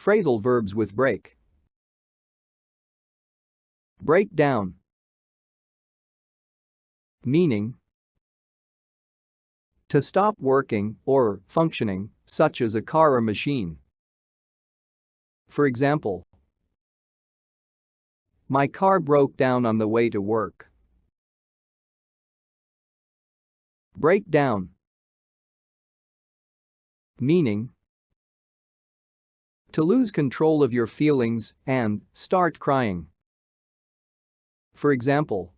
Phrasal verbs with break. Break down. Meaning: to stop working or functioning, such as a car or machine. For example, my car broke down on the way to work. Break down. Meaning: to lose control of your feelings and start crying. For example,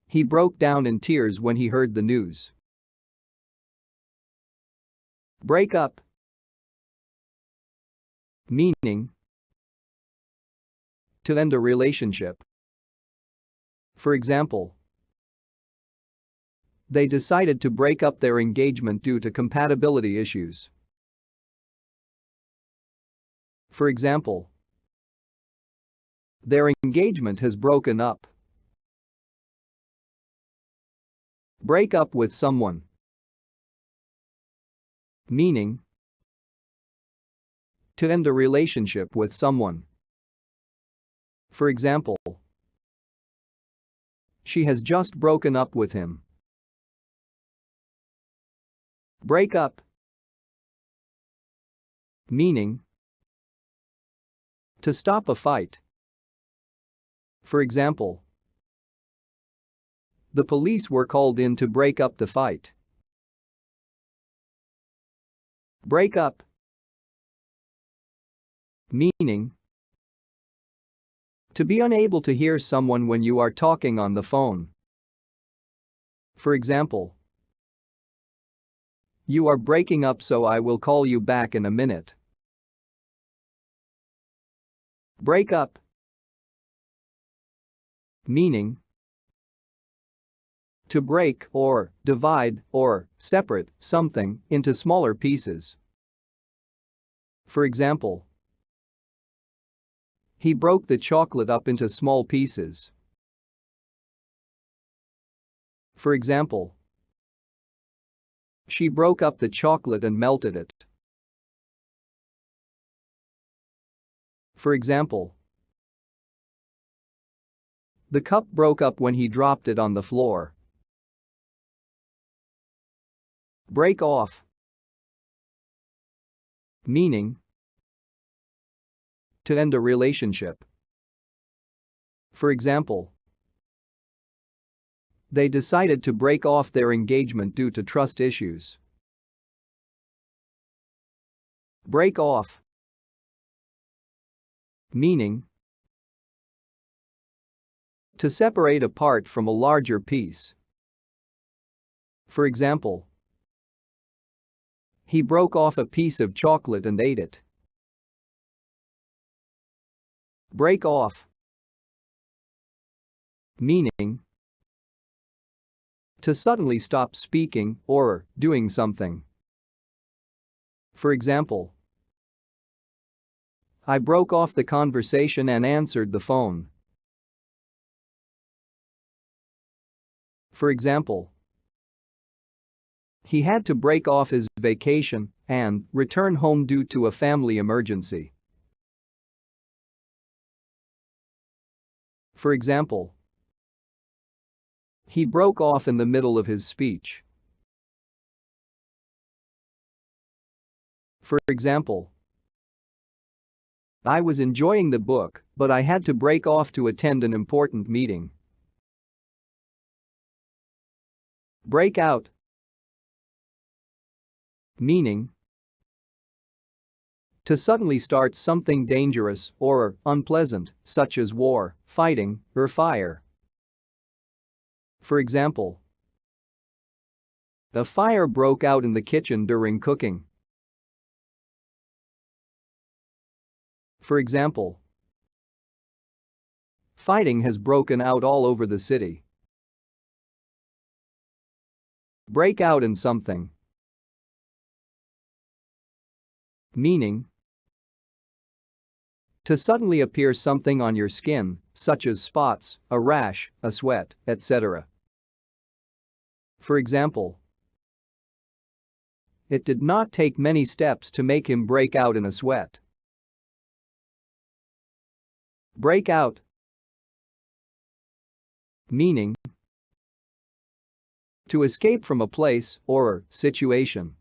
he broke down in tears when he heard the news. Break up. Meaning: to end a relationship. For example, they decided to break up their engagement due to compatibility issues. For example, their engagement has broken up. Break up with someone. Meaning: to end a relationship with someone. For example, she has just broken up with him. Break up. Meaning: to stop a fight. For example, the police were called in to break up the fight. Break up. Meaning: to be unable to hear someone when you are talking on the phone. For example, you are breaking up, so I will call you back in a minute. Break up. Meaning: to break or divide or separate something into smaller pieces. For example, he broke the chocolate up into small pieces. For example, she broke up the chocolate and melted it. For example, the cup broke up when he dropped it on the floor. Break off. Meaning: to end a relationship. For example, they decided to break off their engagement due to trust issues. Break off. Meaning: to separate apart from a larger piece. For example, he broke off a piece of chocolate and ate it. Break off. Meaning: to suddenly stop speaking or doing something. For example, I broke off the conversation and answered the phone. For example, he had to break off his vacation and return home due to a family emergency. For example, he broke off in the middle of his speech. For example, I was enjoying the book, but I had to break off to attend an important meeting. Break out. Meaning: to suddenly start something dangerous or unpleasant, such as war, fighting, or fire. For example, a fire broke out in the kitchen during cooking. For example, fighting has broken out all over the city. Break out in something. Meaning: to suddenly appear something on your skin, such as spots, a rash, a sweat, etc. For example, it did not take many steps to make him break out in a sweat. Break out. Meaning: to escape from a place or situation.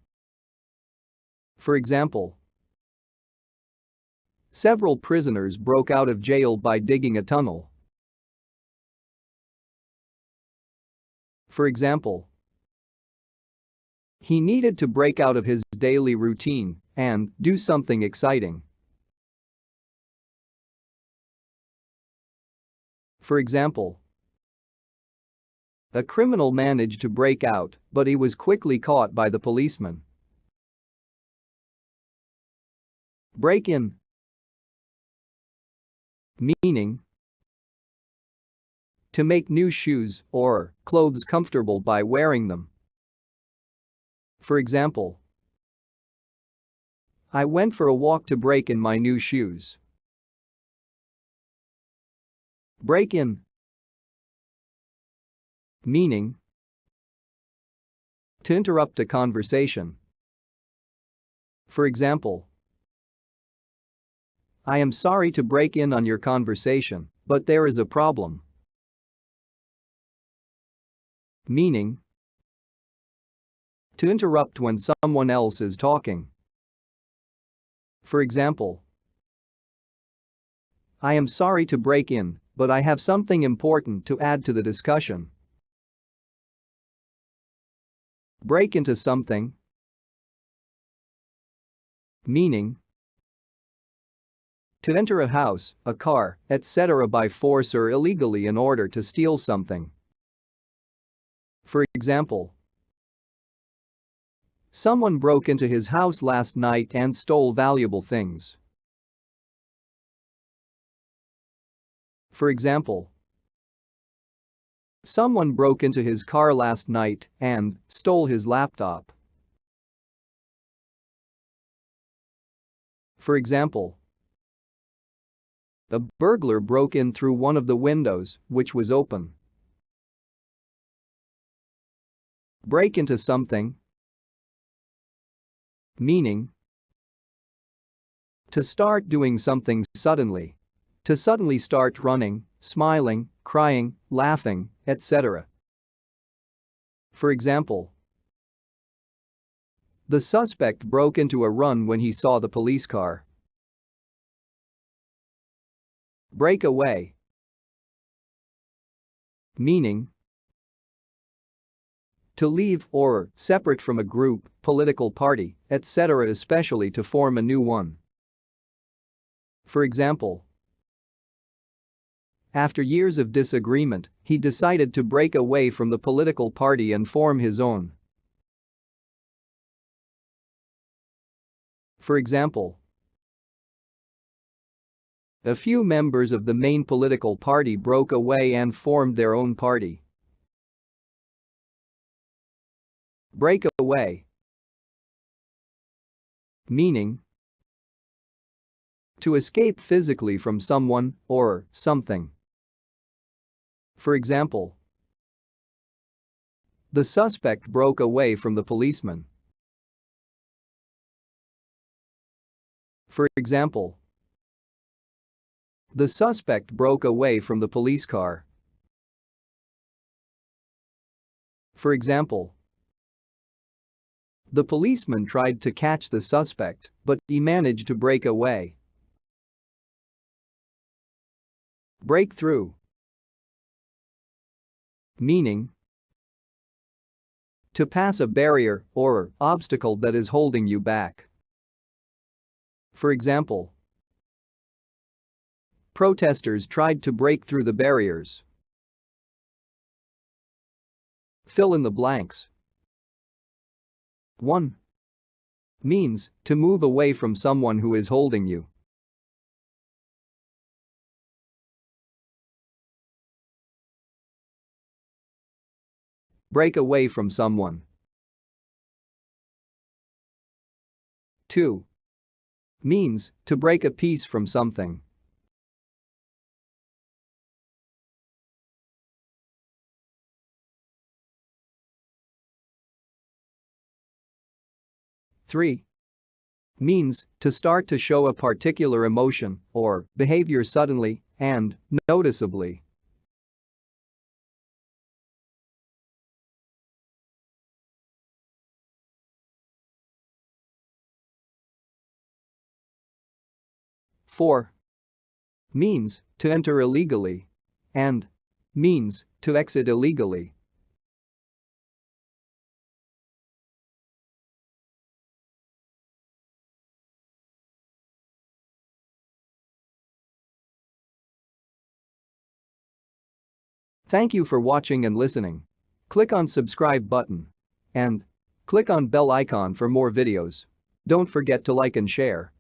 For example, several prisoners broke out of jail by digging a tunnel. For example, he needed to break out of his daily routine and do something exciting. For example, a criminal managed to break out, but he was quickly caught by the policeman. Break in. Meaning: to make new shoes or clothes comfortable by wearing them. For example, I went for a walk to break in my new shoes. Break in. Meaning: to interrupt a conversation. For example, I am sorry to break in on your conversation, but there is a problem. Meaning: to interrupt when someone else is talking. For example, I am sorry to break in, but I have something important to add to the discussion. Break into something. Meaning: to enter a house, a car, etc. by force or illegally in order to steal something. For example, someone broke into his house last night and stole valuable things. For example, someone broke into his car last night and stole his laptop. For example, a burglar broke in through one of the windows, which was open. Break into something. Meaning: to start doing something suddenly. To suddenly start running, smiling, crying, laughing, etc. For example, the suspect broke into a run when he saw the police car. Break away. Meaning: to leave or separate from a group, political party, etc., especially to form a new one. For example, after years of disagreement, he decided to break away from the political party and form his own. For example, a few members of the main political party broke away and formed their own party. Break away. Meaning: to escape physically from someone or something. For example, the suspect broke away from the policeman. For example, the suspect broke away from the police car. For example, the policeman tried to catch the suspect, but he managed to break away. Break through. Meaning: to pass a barrier or obstacle that is holding you back. For example, protesters tried to break through the barriers. Fill in the blanks. 1. Means to move away from someone who is holding you. Break away from someone. 2. Means to break a piece from something. 3. Means to start to show a particular emotion or behavior suddenly and noticeably. 4. Means to enter illegally and means to exit illegally. Thank you for watching and listening. Click on subscribe button and click on bell icon for more videos. Don't forget to like and share.